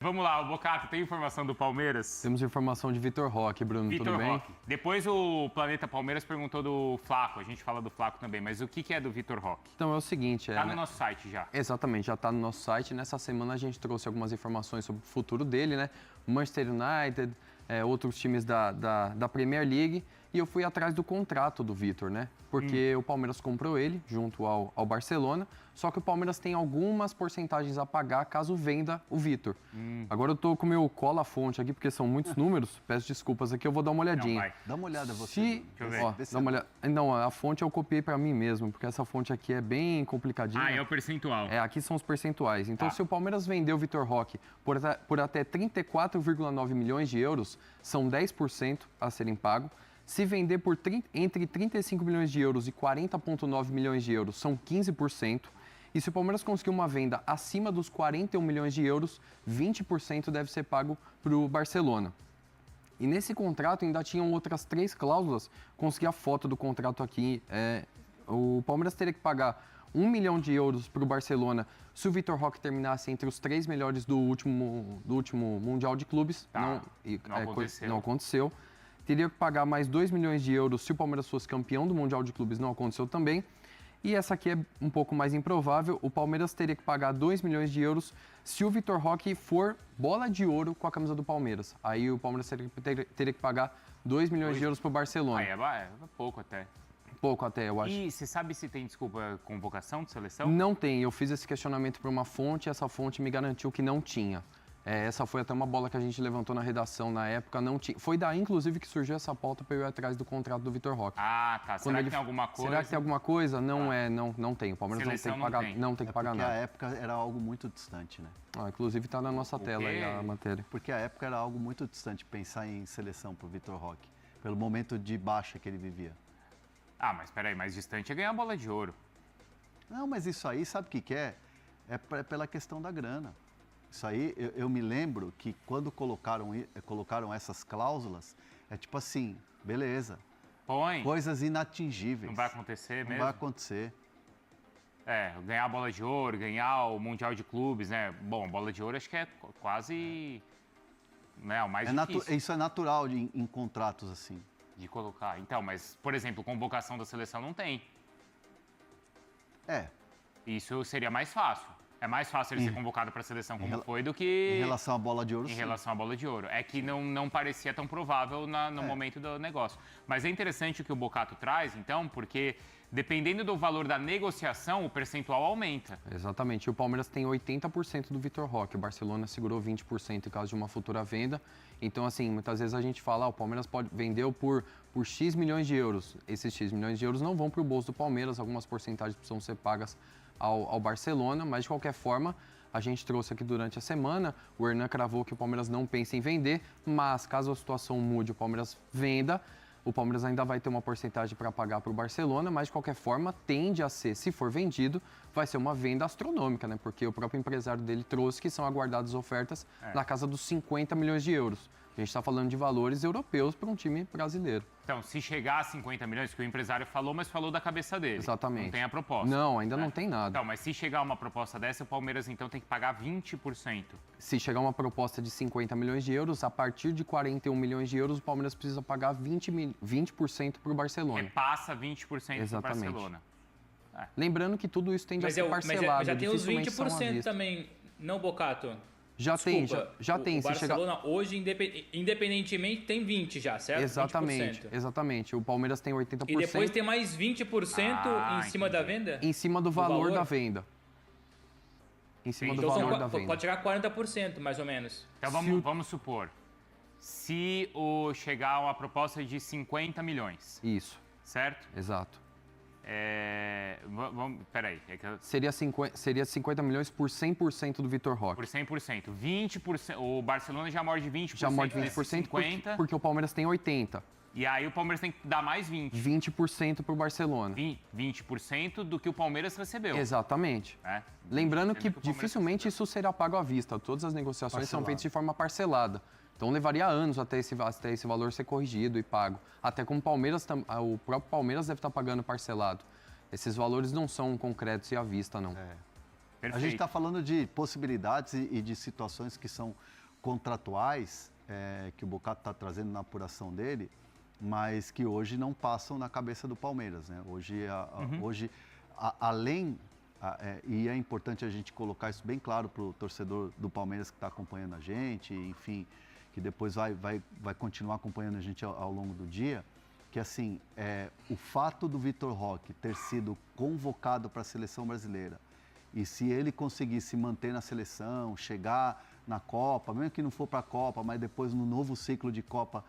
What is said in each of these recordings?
Vamos lá, o Bocato, tem informação do Palmeiras? Temos informação de Vitor Roque, Bruno, tudo bem? Roque. Depois o Planeta Palmeiras perguntou do Flaco, a gente fala do Flaco também, mas o que é do Vitor Roque? Então é o seguinte... Tá no nosso site já. Exatamente, já tá no nosso site. Nessa semana a gente trouxe algumas informações sobre o futuro dele, né? Manchester United, outros times da Premier League. E eu fui atrás do contrato do Vitor, né? Porque o Palmeiras comprou ele junto ao Barcelona, só que o Palmeiras tem algumas porcentagens a pagar caso venda o Vitor. Agora eu tô com o meu cola-fonte aqui, porque são muitos números. Peço desculpas aqui, eu vou dar uma olhadinha. Não, vai. Dá uma olhada você. Deixa eu ver. Ó, dá uma olhada. Não, a fonte eu copiei para mim mesmo, porque essa fonte aqui é bem complicadinha. Ah, é o percentual. Aqui são os percentuais. Então, Tá. se o Palmeiras vender o Vitor Roque por até 34,9 milhões de euros, são 10% a serem pagos. Se vender por entre 35 milhões de euros e 40,9 milhões de euros, são 15%. E se o Palmeiras conseguir uma venda acima dos 41 milhões de euros, 20% deve ser pago para o Barcelona. E nesse contrato ainda tinham outras 3 cláusulas. Consegui a foto do contrato aqui. O Palmeiras teria que pagar 1 milhão de euros para o Barcelona se o Vitor Roque terminasse entre os 3 melhores do último Mundial de Clubes. Tá. Não aconteceu. Teria que pagar mais 2 milhões de euros se o Palmeiras fosse campeão do Mundial de Clubes. Não aconteceu também. E essa aqui é um pouco mais improvável. O Palmeiras teria que pagar 2 milhões de euros se o Vitor Roque for bola de ouro com a camisa do Palmeiras. Aí o Palmeiras teria que pagar 2 milhões de euros para o Barcelona. É pouco até. Pouco até, eu acho. E você sabe se tem, convocação de seleção? Não tem. Eu fiz esse questionamento para uma fonte e essa fonte me garantiu que não tinha. Essa foi até uma bola que a gente levantou na redação na época, não tinha. Foi daí, inclusive, que surgiu essa pauta para eu ir atrás do contrato do Vitor Roque. Ah, tá. Será que tem alguma coisa? Será que tem alguma coisa? Não tem. O Palmeiras Seleção não tem que pagar Porque nada. a época era algo muito distante, né? Inclusive está na nossa tela aí a matéria. Porque a época era algo muito distante pensar em seleção para o Vitor Roque, pelo momento de baixa que ele vivia. Ah, mas peraí, mais distante é ganhar a bola de ouro. Não, mas isso aí, sabe o que é? É pela questão da grana. Isso aí, eu me lembro que quando colocaram essas cláusulas, é tipo assim, beleza, Põe. coisas inatingíveis. Não vai acontecer mesmo? Não vai acontecer. Ganhar a bola de ouro, ganhar o Mundial de Clubes, né? Bom, a bola de ouro acho que é quase o mais difícil Isso é natural em contratos assim. de colocar. Então, mas, por exemplo, convocação da seleção não tem. Isso seria mais fácil. É mais fácil ele ser convocado para a seleção como foi do que... Em relação à bola de ouro, Em sim. relação à bola de ouro. É que não parecia tão provável no momento do negócio. Mas é interessante o que o Bocato traz, então, porque dependendo do valor da negociação, o percentual aumenta. Exatamente. E o Palmeiras tem 80% do Vitor Roque. O Barcelona segurou 20% em caso de uma futura venda. Então, assim, muitas vezes a gente fala, o Palmeiras vendeu por X milhões de euros. Esses X milhões de euros não vão para o bolso do Palmeiras, algumas porcentagens precisam ser pagas ao Barcelona, mas de qualquer forma, a gente trouxe aqui durante a semana, o Hernan cravou que o Palmeiras não pensa em vender, mas caso a situação mude, o Palmeiras venda, o Palmeiras ainda vai ter uma porcentagem para pagar para o Barcelona, mas de qualquer forma tende a ser, se for vendido, vai ser uma venda astronômica, né? Porque o próprio empresário dele trouxe que são aguardadas ofertas na casa dos 50 milhões de euros. A gente está falando de valores europeus para um time brasileiro. Então, se chegar a 50 milhões, que o empresário falou, mas falou da cabeça dele. Exatamente. Não tem a proposta. Não, ainda não tem nada. Então, mas se chegar uma proposta dessa, o Palmeiras, então, tem que pagar 20%. Se chegar uma proposta de 50 milhões de euros, a partir de 41 milhões de euros, o Palmeiras precisa pagar 20% para o Barcelona. Repassa 20% para o Exatamente. Barcelona. Lembrando que tudo isso tende a ser parcelado. Mas já tem os dificilmente são à 20% vista. também, não, Bocato? Já tem. O Barcelona hoje, independentemente, tem 20 já, certo? Exatamente, 20%. exatamente. O Palmeiras tem 80%. E depois tem mais 20% em cima da venda? Em cima do valor da venda. Em cima do valor da venda. Pode chegar a 40%, mais ou menos. Então, vamos supor. Se chegar uma proposta de 50 milhões. Isso. Certo? Exato. Peraí. Seria 50 milhões por 100% do Vitor Roque. Por 100%. 20%. O Barcelona já morde 20%. Já morde 20% 50%. porque o Palmeiras tem 80%. E aí o Palmeiras tem que dar mais 20%. 20% para o Barcelona. 20% do que o Palmeiras recebeu. Exatamente. Lembrando que dificilmente isso será pago à vista. Todas as negociações são feitas de forma parcelada. Então levaria anos até esse valor ser corrigido e pago. Até como o próprio Palmeiras deve estar pagando parcelado. Esses valores não são concretos e à vista, não. A gente está falando de possibilidades e de situações que são contratuais, que o Bocato está trazendo na apuração dele, mas que hoje não passam na cabeça do Palmeiras, né? Hoje, além, e é importante a gente colocar isso bem claro para o torcedor do Palmeiras que está acompanhando a gente, enfim, que depois vai continuar acompanhando a gente ao longo do dia, que assim, o fato do Vitor Roque ter sido convocado para a seleção brasileira, e se ele conseguir se manter na seleção, chegar na Copa, mesmo que não for para a Copa, mas depois no novo ciclo de Copa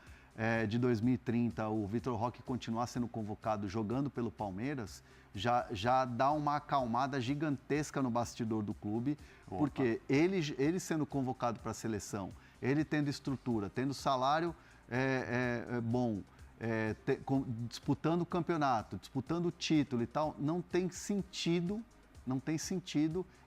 de 2030, o Vitor Roque continuar sendo convocado jogando pelo Palmeiras, já dá uma acalmada gigantesca no bastidor do clube, porque ele sendo convocado para a seleção, ele tendo estrutura, tendo salário bom, disputando o campeonato, disputando o título e tal, não tem sentido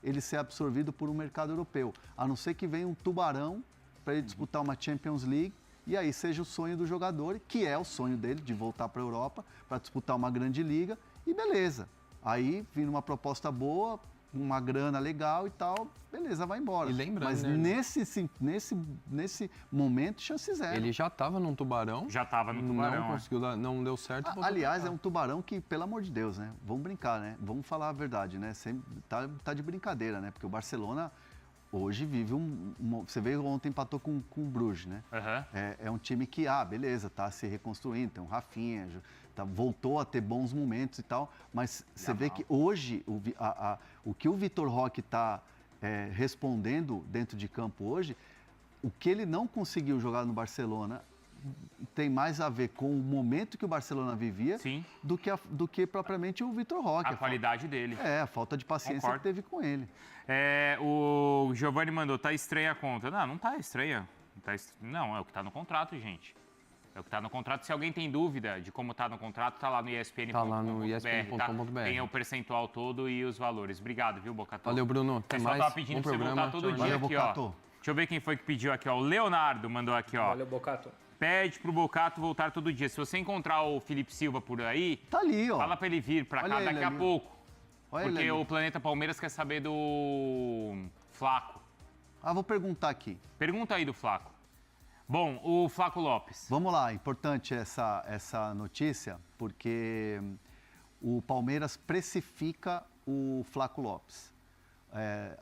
ele ser absorvido por um mercado europeu, a não ser que venha um tubarão para ele disputar uma Champions League e aí seja o sonho do jogador, que é o sonho dele de voltar para a Europa para disputar uma grande liga e beleza. Aí vindo uma proposta boa, uma grana legal e tal, beleza, vai embora. E lembrando, mas nesse momento, chance zero. Ele já estava num Tubarão. Já estava no Tubarão. Não conseguiu, não deu certo. Aliás, é um Tubarão que, pelo amor de Deus, né? Vamos brincar, né? Vamos falar a verdade, né? Sempre tá de brincadeira, né? Porque o Barcelona hoje vive você veio ontem empatou com o Bruges, né? Uhum. É um time que, beleza, tá se reconstruindo, tem um Rafinha, voltou a ter bons momentos e tal, mas você vê que hoje o que o Vitor Roque está respondendo dentro de campo hoje, o que ele não conseguiu jogar no Barcelona tem mais a ver com o momento que o Barcelona vivia do que propriamente o Vitor Roque. A qualidade dele. A falta de paciência que teve com ele. O Giovanni mandou, tá estranha a conta. Não tá estranha. Não, é o que tá no contrato, gente. É o que está no contrato. Se alguém tem dúvida de como está no contrato, está lá no ESPN.com.br. Está lá no ESPN.com.br. Tem o percentual todo e os valores. Obrigado, viu, Bocato? Valeu, Bruno. Até mais. Tava pedindo pra você voltar todo dia Valeu, aqui, Bocato. ó. Deixa eu ver quem foi que pediu aqui, ó. O Leonardo mandou aqui, ó. Valeu, Bocato. Pede pro Bocato voltar todo dia. Se você encontrar o Felipe Silva por aí, tá ali, ó. Fala para ele vir para cá daqui a pouco. Olha porque o Planeta Palmeiras quer saber do Flaco. Vou perguntar aqui. Pergunta aí do Flaco. Bom, o Flaco Lopes. Vamos lá, importante essa notícia, porque o Palmeiras precifica o Flaco Lopes.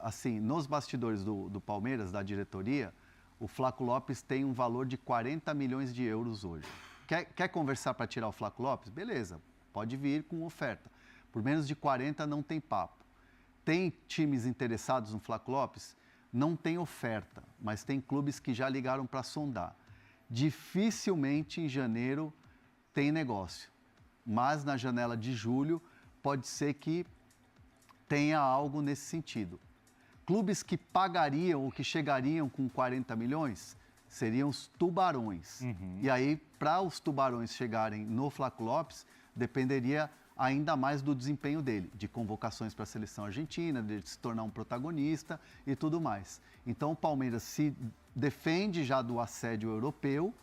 Assim, nos bastidores do Palmeiras, da diretoria, o Flaco Lopes tem um valor de 40 milhões de euros hoje. Quer conversar para tirar o Flaco Lopes? Beleza, pode vir com oferta. Por menos de 40 não tem papo. Tem times interessados no Flaco Lopes? Não tem oferta, mas tem clubes que já ligaram para sondar. Dificilmente em janeiro tem negócio, mas na janela de julho pode ser que tenha algo nesse sentido. Clubes que pagariam ou que chegariam com 40 milhões seriam os Tubarões. E aí, para os Tubarões chegarem no Flaco Lopes, dependeria ainda mais do desempenho dele, de convocações para a seleção argentina, de se tornar um protagonista e tudo mais. Então o Palmeiras se defende já do assédio europeu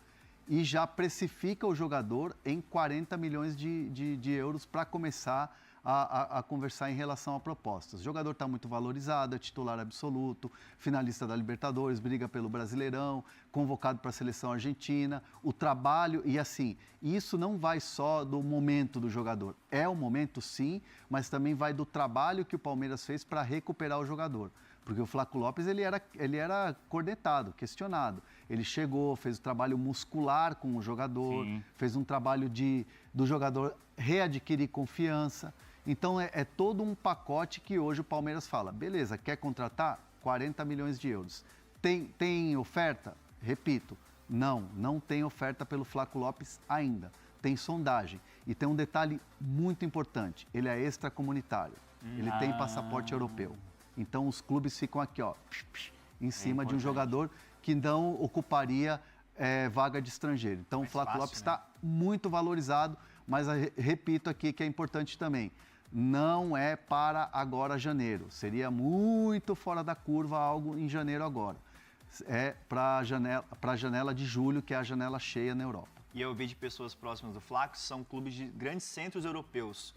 e já precifica o jogador em 40 milhões de euros para começar a conversar em relação a propostas. O jogador está muito valorizado, é titular absoluto, finalista da Libertadores, briga pelo Brasileirão, convocado para a seleção argentina, o trabalho, e assim, isso não vai só do momento do jogador. É o momento sim, mas também vai do trabalho que o Palmeiras fez para recuperar o jogador. Porque o Flaco Lopes, ele era cornetado, questionado. Ele chegou, fez o trabalho muscular com o jogador, fez um trabalho do jogador readquirir confiança. Então, é todo um pacote que hoje o Palmeiras fala, beleza, quer contratar? 40 milhões de euros. Tem oferta? Repito, não tem oferta pelo Flaco Lopes ainda. Tem sondagem. E tem um detalhe muito importante, ele é extracomunitário. Ele tem passaporte europeu. Então, os clubes ficam aqui, ó, em cima de um jogador que não ocuparia vaga de estrangeiro. Então, o Flaco Lopes está muito valorizado, mas repito aqui que é importante também. Não é para agora janeiro. Seria muito fora da curva algo em janeiro agora. É para a janela de julho, que é a janela cheia na Europa. E eu vi de pessoas próximas do Flaco, são clubes de grandes centros europeus.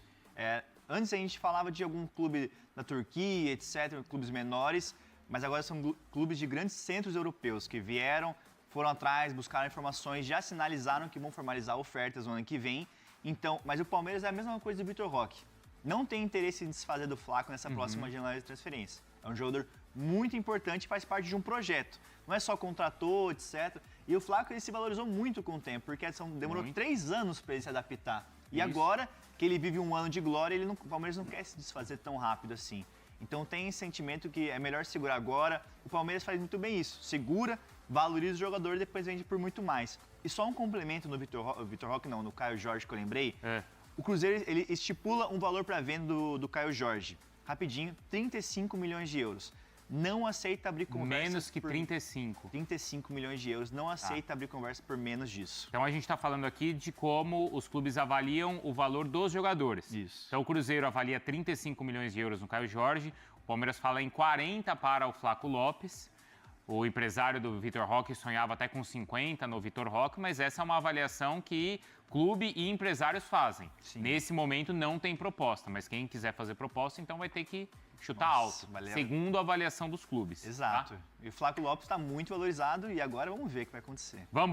Antes a gente falava de algum clube da Turquia, etc., clubes menores, mas agora são clubes de grandes centros europeus que vieram, foram atrás, buscaram informações, já sinalizaram que vão formalizar ofertas no ano que vem. Então, mas o Palmeiras é a mesma coisa do Vitor Roque. Não tem interesse em desfazer do Flaco nessa próxima janela de transferência. É um jogador muito importante e faz parte de um projeto. Não é só contratou, etc. E o Flaco ele se valorizou muito com o tempo, porque demorou 3 anos para ele se adaptar. E agora que ele vive um ano de glória, o Palmeiras não quer se desfazer tão rápido assim. Então tem esse sentimento que é melhor segurar agora. O Palmeiras faz muito bem isso. Segura, valoriza o jogador e depois vende por muito mais. E só um complemento no Vitor Roque, não, no Caio Jorge que eu lembrei. O Cruzeiro ele estipula um valor para venda do Caio Jorge. Rapidinho, 35 milhões de euros. Não aceita abrir conversa. Menos que 35. 35 milhões de euros. Não aceita abrir conversa por menos disso. Então a gente está falando aqui de como os clubes avaliam o valor dos jogadores. Isso. Então o Cruzeiro avalia 35 milhões de euros no Caio Jorge, o Palmeiras fala em 40 para o Flaco Lopes. O empresário do Vitor Roque sonhava até com 50 no Vitor Roque, mas essa é uma avaliação que clube e empresários fazem. Sim. Nesse momento não tem proposta, mas quem quiser fazer proposta, então vai ter que chutar alto, segundo a avaliação dos clubes. Exato. Tá? E o Flaco Lopes está muito valorizado e agora vamos ver o que vai acontecer. Vamos